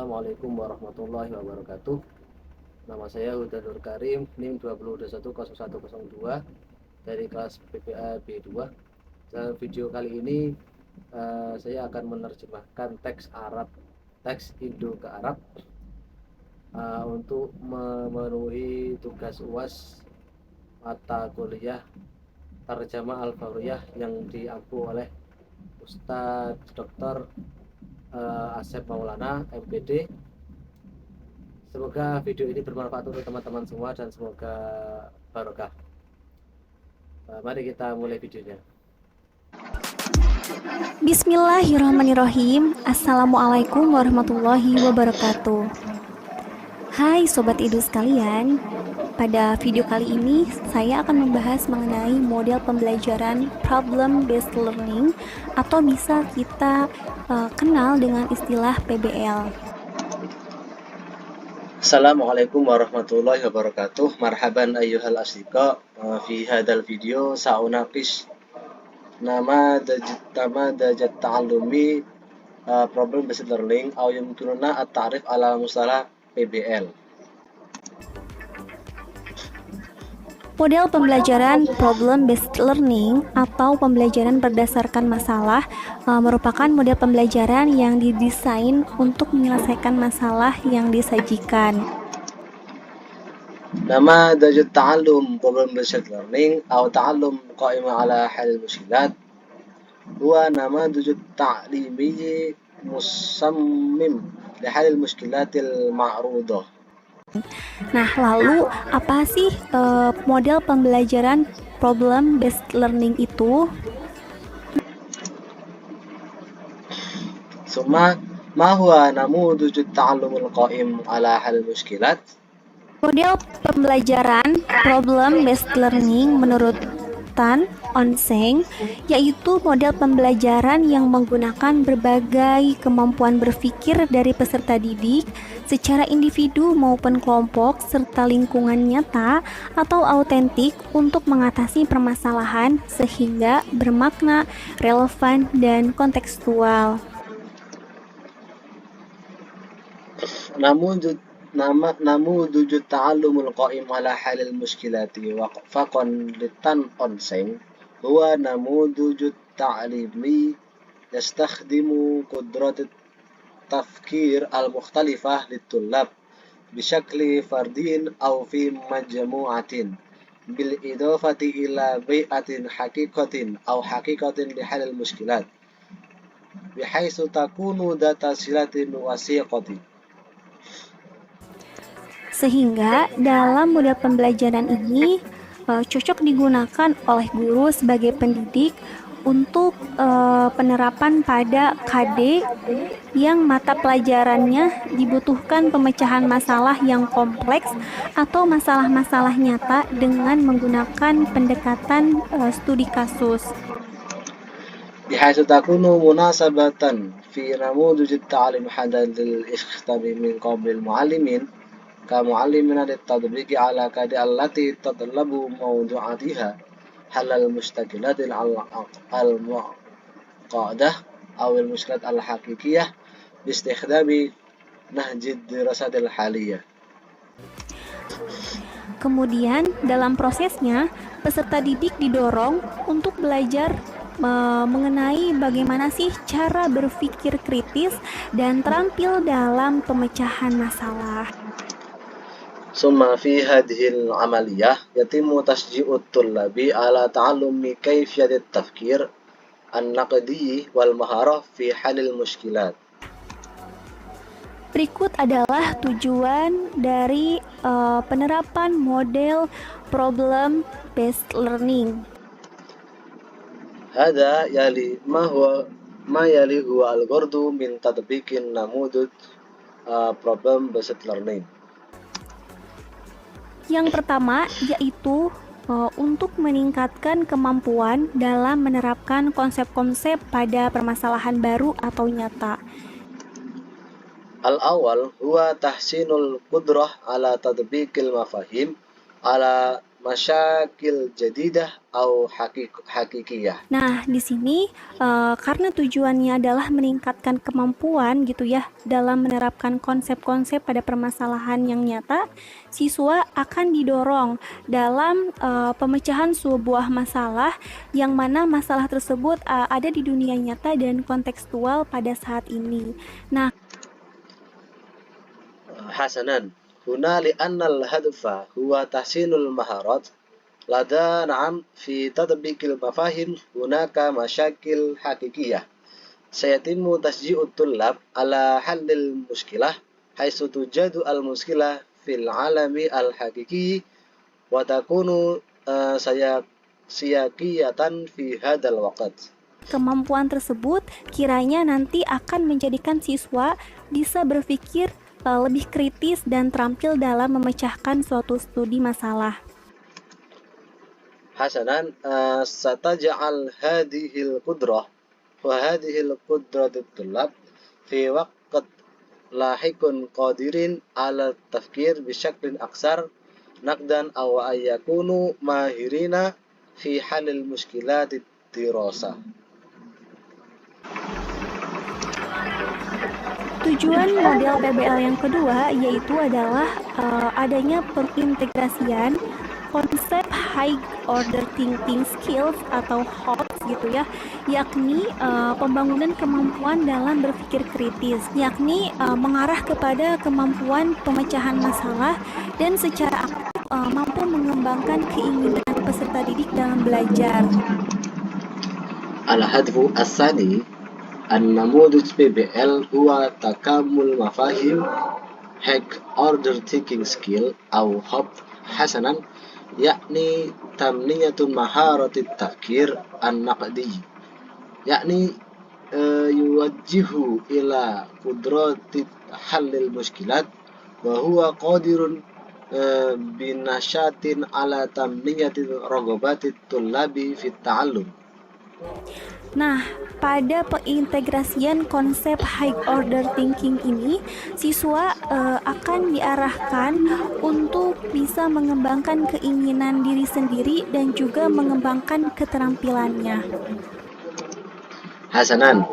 Assalamualaikum warahmatullahi wabarakatuh. Nama saya Huda Nur Karim, NIM 20210102 dari kelas PPA B2. Dalam video kali ini saya akan menerjemahkan teks Arab, teks Indo ke Arab untuk memenuhi tugas UAS mata kuliah Tarjamah Al-Fawriyah yang diampu oleh Ustadz Dr. Asep Maulana MPD. Semoga video ini bermanfaat untuk teman-teman semua dan semoga barokah. Mari kita mulai videonya. Bismillahirrahmanirrahim. Assalamualaikum warahmatullahi wabarakatuh. Hai Sobat Idu sekalian, pada video kali ini saya akan membahas mengenai model pembelajaran Problem Based Learning atau bisa kita kenal dengan istilah PBL. Assalamualaikum warahmatullahi wabarakatuh. Marhaban ayyuhal asdiqa. Fi hadal video sa'unaqish namadajat ta'allumi problem based learning atau yumkinuna at-ta'rif ala mustalah PBL. Model pembelajaran Problem Based Learning atau pembelajaran berdasarkan masalah merupakan model pembelajaran yang didesain untuk menyelesaikan masalah yang disajikan. نماذج التعلم problem based learning أو تعلم قائم على حل المشكلات هو نماذج تعليمي مصمم لحل المشكلات المعروضة. Nah, lalu apa sih model pembelajaran Problem Based Learning itu? ثم ما هو نموذج التعلم القائم على حل المشكلات؟ Model pembelajaran Problem Based Learning menurut Tan Onseng yaitu model pembelajaran yang menggunakan berbagai kemampuan berpikir dari peserta didik secara individu maupun kelompok serta lingkungan nyata atau autentik untuk mengatasi permasalahan sehingga bermakna, relevan, dan kontekstual. نموذج التعلم القائم على حل المشكلات وفقا لتان أونسينغ هو نموذج تعليمي يستخدم قدرات التفكير المختلفة للطلاب بشكل فردي أو في مجموعة بالإضافة إلى بيئة حقيقة لحل المشكلات بحيث تكون ذات صلة وثيقة. Sehingga dalam model pembelajaran ini cocok digunakan oleh guru sebagai pendidik untuk penerapan pada KD yang mata pelajarannya dibutuhkan pemecahan masalah yang kompleks atau masalah-masalah nyata dengan menggunakan pendekatan studi kasus. بحيث تكون مناسبة في نموذج التعليم حدا للاختبار من قبل المعلمين كمعلمين للتطبيق على كاد التي تتطلب موضوعاتها حل المشكلات المعقدة أو المشكلات الحقيقية باستخدام نهج الدراسة الحالية. Kemudian dalam prosesnya peserta didik didorong untuk belajar mengenai bagaimana sih cara berpikir kritis dan terampil dalam pemecahan masalah. ثم في هذه العملية يتم تشجيع الطلاب على تعلم كيفية التفكير النقدي والمهارة في حل المشكلات. Berikut adalah tujuan dari penerapan model Problem Based Learning. هذا يلي ما يلي هو الغرض من تطبيق النموذج problem based learning. Yang pertama yaitu untuk meningkatkan kemampuan dalam menerapkan konsep-konsep pada permasalahan baru atau nyata. الأول هو تحسين القدرة على تطبيق المفاهيم على masyakil jadidah atau hakikiyah. Nah, di sini karena tujuannya adalah meningkatkan kemampuan gitu ya dalam menerapkan konsep-konsep pada permasalahan yang nyata, siswa akan didorong dalam pemecahan sebuah masalah yang mana masalah tersebut ada di dunia nyata dan kontekstual pada saat ini. Nah, حسنا هنا لأن الهدف هو تحسين المهارات لدى نعم في تطبيق المفاهيم هناك مشاكل حقيقية سيتم تشجيع الطلاب على حل المشكلة حيث توجد المشكلة في العالم الحقيقي وتكون سياقية في هذا الوقت. kemampuan tersebut kiranya nanti akan menjadikan siswa bisa berpikir lebih kritis dan terampil dalam memecahkan suatu studi masalah. حسنا ستجعل هذه القدرة وهذه القدرة الطلاب في وقت لاحق قادرين على التفكير بشكل أكثر نقدا أو أن يكونوا ماهرين في حل المشكلات الدراسة. Tujuan model PBL yang kedua yaitu adalah adanya pengintegrasian konsep high order thinking skills atau HOTS gitu ya, yakni pembangunan kemampuan dalam berpikir kritis, yakni mengarah kepada kemampuan pemecahan masalah dan secara aktif mampu mengembangkan keinginan peserta didik dalam belajar. الهدف الثاني النموذج PBL هو تكامل مفاهيم High Order Thinking Skill أو HOP حسنا يعني تنمية مهارة التفكير النقدي يعني يوجه إلى قدرة حل المشكلات وهو قادر بنشاط على تنمية رغبات الطلاب في التعلم. Nah, pada pengintegrasian konsep high order thinking ini, siswa akan diarahkan untuk bisa mengembangkan keinginan diri sendiri dan juga mengembangkan keterampilannya. حسنا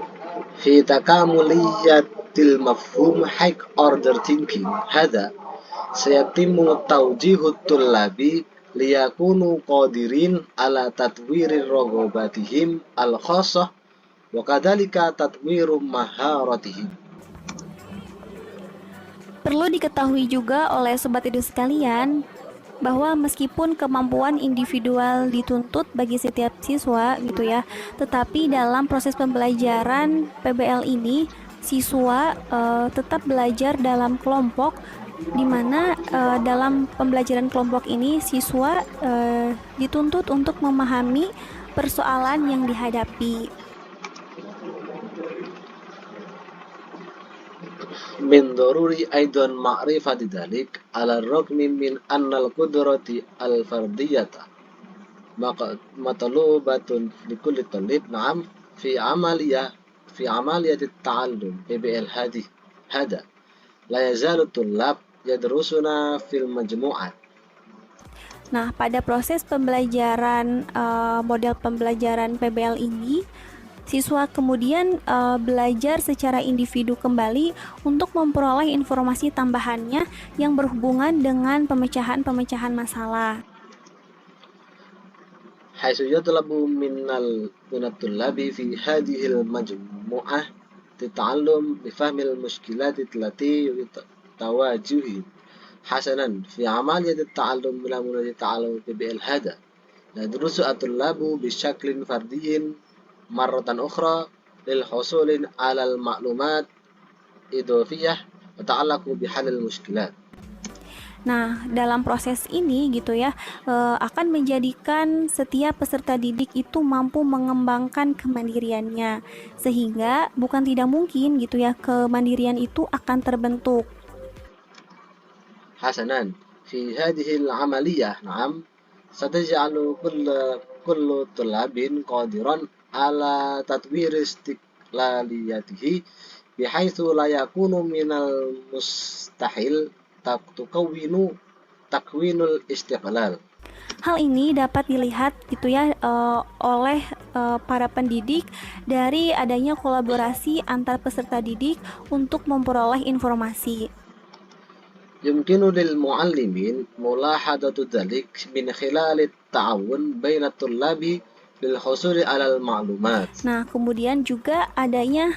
في تكاملية المفهوم high order thinking هذا سيتم توجيه الطلاب ليكونوا قادرين على تطوير رغباتهم الخاصة وكذلك تطوير مهاراتهم. Perlu diketahui juga oleh sobat edu sekalian bahwa meskipun kemampuan individual dituntut bagi setiap siswa gitu ya, tetapi dalam proses pembelajaran PBL ini siswa tetap belajar dalam kelompok, di mana dalam pembelajaran kelompok ini siswa dituntut untuk memahami persoalan yang dihadapi. من ضروري أيضا معرفة ذلك على الرغم من أن القدرة الفردية مطلوبة لكل طالب نعم في عملية التعلم PBL هذا لا يزال الطلاب يدرسون في المجموعات. Nah, pada proses pembelajaran model pembelajaran PBL ini, siswa kemudian belajar secara individu kembali untuk memperoleh informasi tambahannya yang berhubungan dengan pemecahan masalah. حيث يطلب من الطلاب في هذه المجموعة التعلم بفهم المشكلات التي تواجههم. حسنا في عملية التعلم من نموذج التعلم PBL هذا يدرس الطلاب بشكل فردي مرة أخرى للحصول على المعلومات إضافية تتعلق بحل المشكلات. Nah, dalam proses ini gitu ya, akan menjadikan setiap peserta didik itu mampu mengembangkan kemandiriannya, sehingga bukan tidak mungkin gitu ya, kemandirian itu akan terbentuk. حسنا في هذه العملية نعم ستجعل كل طالب قادرا على تطوير استقلاليته بحيث لا يكون من المستحيل تكوين الاستقلال. Hal ini dapat dilihat gitu ya oleh para pendidik dari adanya kolaborasi antar peserta didik untuk memperoleh informasi. يمكن للمعلمين ملاحظة ذلك من خلال التعاون بين الطلاب للحصول على المعلومات. Nah, kemudian juga adanya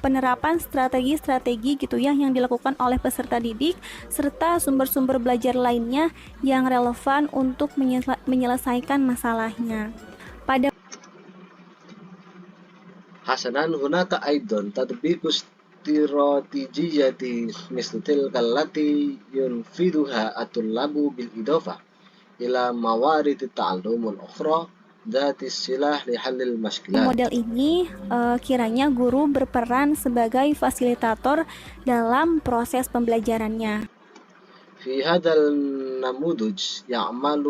penerapan strategi-strategi gitu ya yang dilakukan oleh peserta didik serta sumber-sumber belajar lainnya yang relevan untuk menyelesaikan masalahnya. Pada حسناً هناك أيضاً تطبيق استراتيجية مثل تلك التي ينفذها الطلاب بالإضافة إلى موارد التعلم الأخرى ذات الصلة لحل المشكلات. model ini kiranya guru berperan sebagai fasilitator dalam proses pembelajarannya. في هذا النموذج يعمل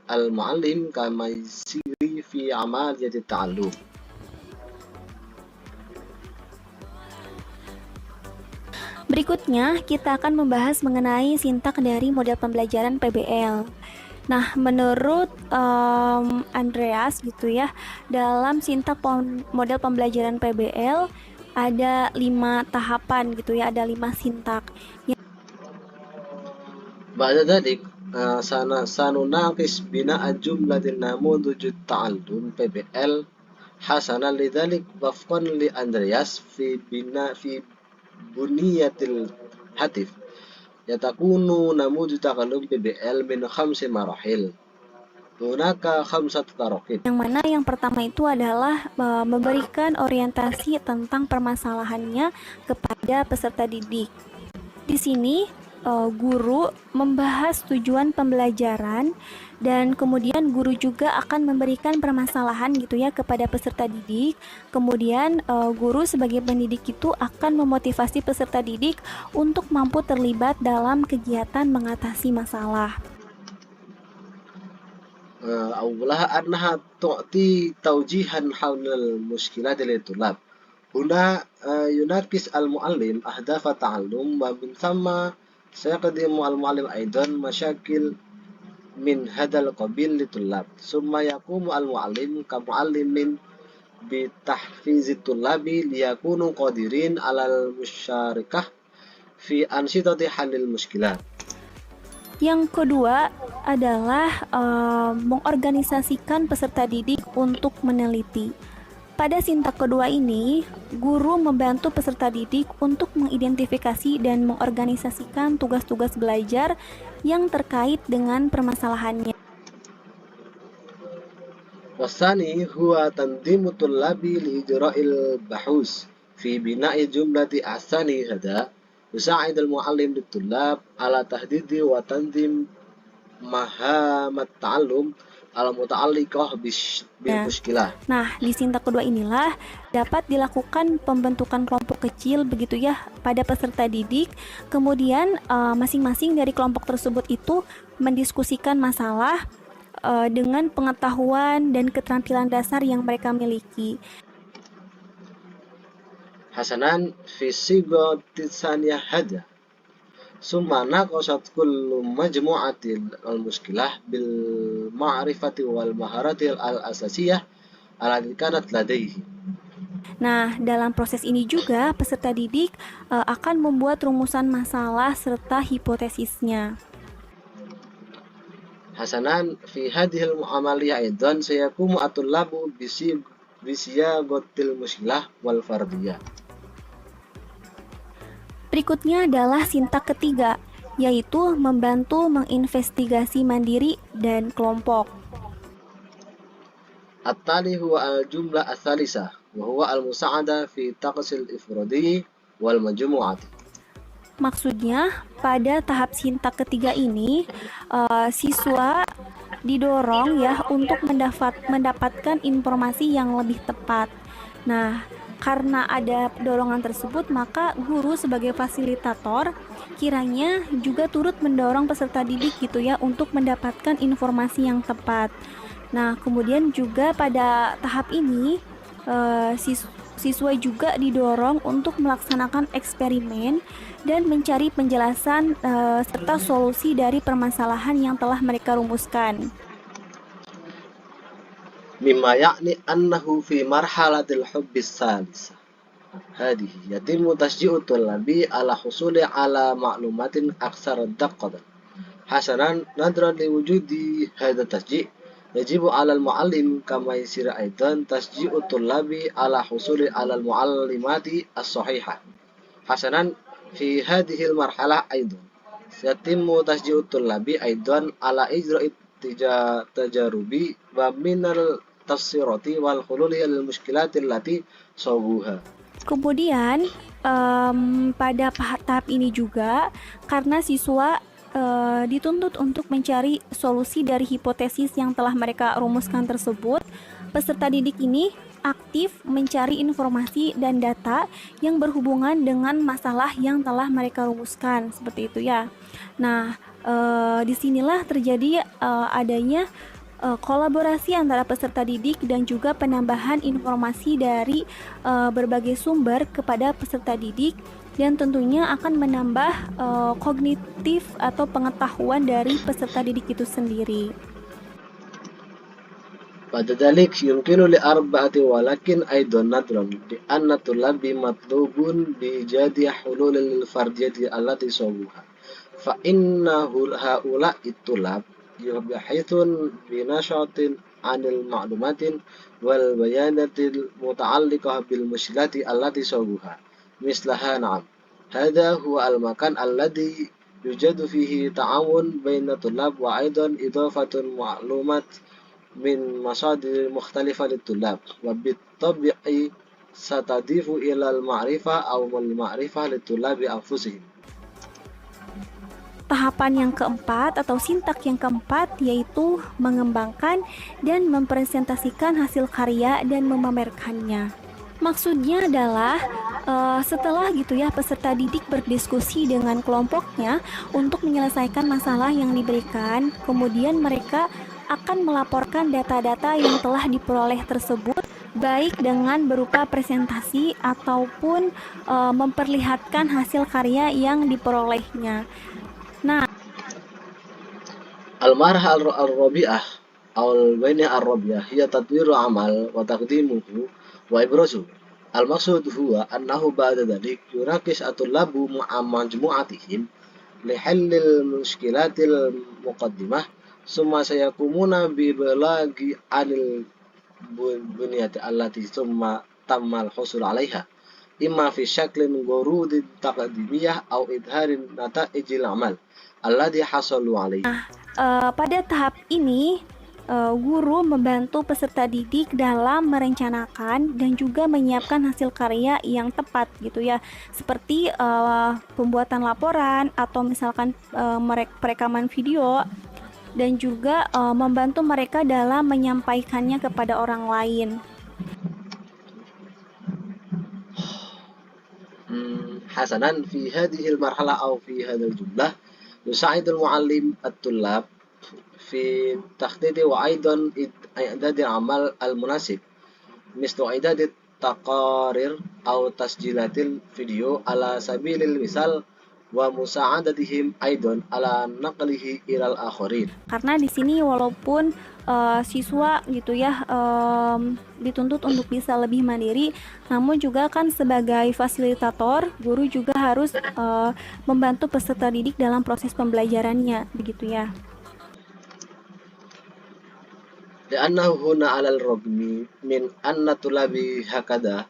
المعلم كميسر في عملية التعلم. Berikutnya, kita akan membahas mengenai sintak dari model pembelajaran PBL. Nah, menurut Andreas gitu ya, dalam sintak model pembelajaran PBL ada 5 tahapan gitu ya, ada 5 sintak. بعد ذلك سنناقش بناء جملة نموذج التعلم PBL حسنا. لذلك وفقا لأندرياس في بنية الهدف يتكون نموذج تعلم PBL من 5 مراحل. هناك 5 طرق. Yang mana yang pertama itu adalah memberikan orientasi tentang permasalahannya kepada peserta didik. Di sini guru membahas tujuan pembelajaran dan kemudian guru juga akan memberikan permasalahan gitu ya kepada peserta didik. Kemudian guru sebagai pendidik itu akan memotivasi peserta didik untuk mampu terlibat dalam kegiatan mengatasi masalah. أولها أنها تعطي توجيها حول المشكلات للطلاب. هنا يناقش المعلم أهداف التعلم ومن ثم سيقدم المعلم أيضا مشاكل من هذا القبيل للطلاب. ثم يقوم المعلم كمعلم بتحفيز الطلاب ليكونوا قادرين على المشاركة في أنشطة حل المشكلات. Yang kedua adalah mengorganisasikan peserta didik untuk meneliti. Pada sintak kedua ini, guru membantu peserta didik untuk mengidentifikasi dan mengorganisasikan tugas-tugas belajar yang terkait dengan permasalahannya. والثاني هو تنظيم الطلاب لإجراء البحوث في بناء جملة أحسن. هذا يساعد المعلم للطلاب على تحديد وتنظيم مهام التعلم al-muta'alliqah bil-mushkilah. Nah, di sintak kedua inilah dapat dilakukan pembentukan kelompok kecil begitu ya pada peserta didik. Kemudian masing-masing dari kelompok tersebut itu mendiskusikan masalah dengan pengetahuan dan keterampilan dasar yang mereka miliki. Hasanan fi sigati tsaniyah hada. Summa naqasat kullu majmu'ati al-mushkilah bil ma'rifati wal maharati al-asasiyah allati kanat ladaihi. Nah, dalam proses ini juga peserta didik akan membuat rumusan masalah serta hipotesisnya. Hasanan fi hadhihi al-amaliyah aidan sayakumu at-tullabu bisiyagatil mushkilah wal fardiyah. Berikutnya adalah sintak ketiga, yaitu membantu menginvestigasi mandiri dan kelompok. At-tali huwa al-jumlah ats-tsalisah wa huwa al-musa'ada fi taqsil ifradi wal majmu'ati. Maksudnya, pada tahap sintak ketiga ini, siswa didorong ya untuk mendapatkan informasi yang lebih tepat. Nah, karena ada dorongan tersebut, maka guru sebagai fasilitator kiranya juga turut mendorong peserta didik gitu ya untuk mendapatkan informasi yang tepat. Nah, kemudian juga pada tahap ini siswa juga didorong untuk melaksanakan eksperimen dan mencari penjelasan serta solusi dari permasalahan yang telah mereka rumuskan. مما يعني أنه في مرحلة الحب الثالثة هذه يتم تشجيع الطلاب على حصول على معلومات أكثر دقة. حسنا، نظرا لوجود هذا التشجيع يجب على المعلم كما يصير أيضا تشجيع الطلاب على حصول على المعلومات الصحيحة. حسنا، في هذه المرحلة أيضا يتم تشجيع الطلاب أيضا على إجراء تجارب ومن التفسيرات والحلول للمشكلات التي صابوها. Kemudian pada tahap ini juga karena siswa dituntut untuk mencari solusi dari hipotesis yang telah mereka rumuskan tersebut, peserta didik ini aktif mencari informasi dan data yang berhubungan dengan masalah yang telah mereka rumuskan, seperti itu ya. Nah, disinilah terjadi adanya kolaborasi antara peserta didik dan juga penambahan informasi dari berbagai sumber kepada peserta didik, dan tentunya akan menambah kognitif atau pengetahuan dari peserta didik itu sendiri. بعد ذلك يمكن لأربعة ولكن أيضا نظرا لأن الطلاب مطلوب بإيجاد حلول للفردية التي صابوها، فإن هؤلاء الطلاب يبحثون بنشاط عن المعلومات والبيانات المتعلقة بالمشكلات التي صابوها مثلها. نعم، هذا هو المكان الذي يوجد فيه تعاون بين الطلاب وأيضا إضافة معلومات من مصادر مختلفة للطلاب، وبالطبع ستضيف إلى المعرفة أو المعرفة للطلاب أنفسهم. Tahapan yang keempat atau sintak yang keempat yaitu mengembangkan dan mempresentasikan hasil karya dan memamerkannya. Maksudnya adalah setelah gitu ya peserta didik berdiskusi dengan kelompoknya untuk menyelesaikan masalah yang diberikan, kemudian mereka akan melaporkan data-data yang telah diperoleh tersebut, baik dengan berupa presentasi ataupun memperlihatkan hasil karya yang diperolehnya. Nah, المرحلة الرابعة أو البنية الرابعة هي تطوير العمل وتقديمه وإبرازه. المقصود هو أنه بعد ذلك يناقش الطلاب مع مجموعتهم لحل المشكلات المقدمة، ثم سيقومون ببلاغ عن البنية التي ثم تم الحصول عليها، إما في شكل عروض تقديمية أو إظهار نتائج العمل الذي حصلوا عليه. Pada tahap ini guru membantu peserta didik dalam merencanakan dan juga menyiapkan hasil karya yang tepat gitu ya, seperti pembuatan laporan atau misalkan perekaman video, dan juga membantu mereka dalam menyampaikannya kepada orang lain. حسنا، في هذه المرحلة أو في هذا الجملة يساعد المعلم الطلاب في تخطيط وأيضا إعداد العمل المناسب، مثل إعداد التقارير أو تسجيلات الفيديو على سبيل المثال، ومساعدتهم أيضا على نقله إلى الآخرين. Karena di sini walaupun siswa gitu ya dituntut untuk bisa lebih mandiri, namun juga kan sebagai fasilitator, guru juga harus membantu peserta didik dalam proses pembelajarannya, begitu ya. لأنه هنا على الرغم من أن الطلاب هكذا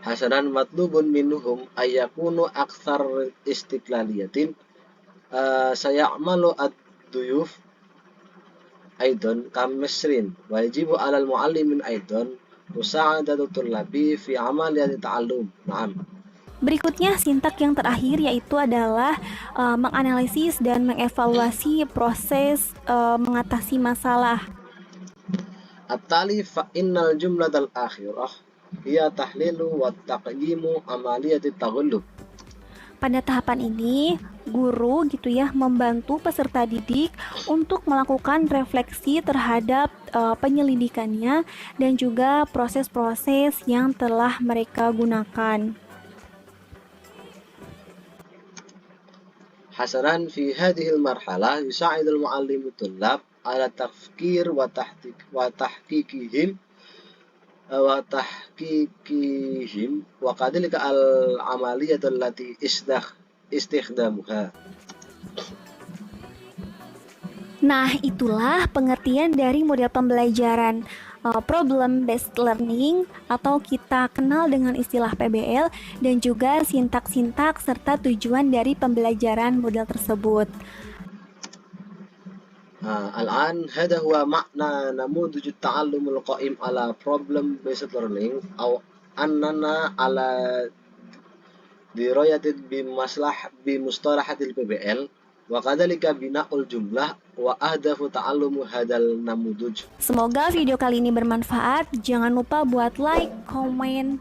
حسنا مطلوب منهم أن يكونوا أكثر استقلالية، سيعمل الضيوف أيضا كمصرين، ويجب على المعلم أيضا مساعدة الطلاب في عملية التعلم. نعم. Berikutnya sintak yang terakhir yaitu adalah menganalisis dan mengevaluasi proses mengatasi masalah. التالي فإن الجملة الأخيرة هي تحليل وتقييم عملية التغلب. Pada tahapan ini, guru gitu ya membantu peserta didik untuk melakukan refleksi terhadap penyelidikannya dan juga proses-proses yang telah mereka gunakan. حسنا في هذه المرحلة يساعد المعلم الطلاب على التفكير وتحقيقهم وكذلك العملية التي استخدامها. Nah, itulah pengertian dari model pembelajaran problem based learning atau kita kenal dengan istilah PBL dan juga sintak-sintak serta tujuan dari pembelajaran model tersebut. الآن هذا هو معنى نموذج التعلم القائم على problem based learning أو أننا على دراية بمصطلحات الPBL وكذلك بناء الجملة وأهداف تعلم هذا النموذج. Semoga video kali ini bermanfaat. Jangan lupa buat like, komen,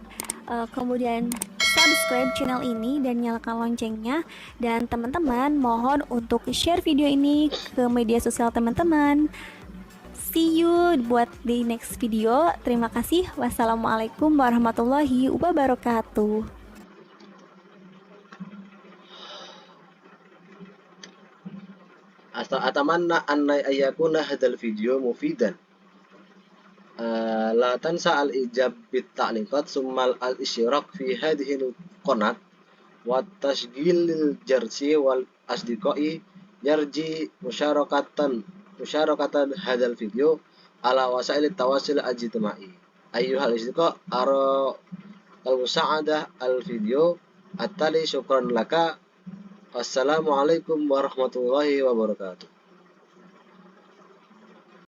kemudian subscribe channel ini dan nyalakan loncengnya. Dan teman-teman mohon untuk share video ini ke media sosial teman-teman. See you buat di next video. Terima kasih. Wassalamualaikum warahmatullahi wabarakatuh. أتمنى أن يكون هذا الفيديو مفيدا. لا تنسى الإعجاب بالتعليقات ثم الاشتراك في هذه القناة وتشغيل الجرس والأصدقاء يرجي مشاركة هذا الفيديو على وسائل التواصل الاجتماعي. أيها الأصدقاء أرى المساعدة الفيديو التالي. شكرا لك. Wassalamualaikum warahmatullahi wabarakatuh.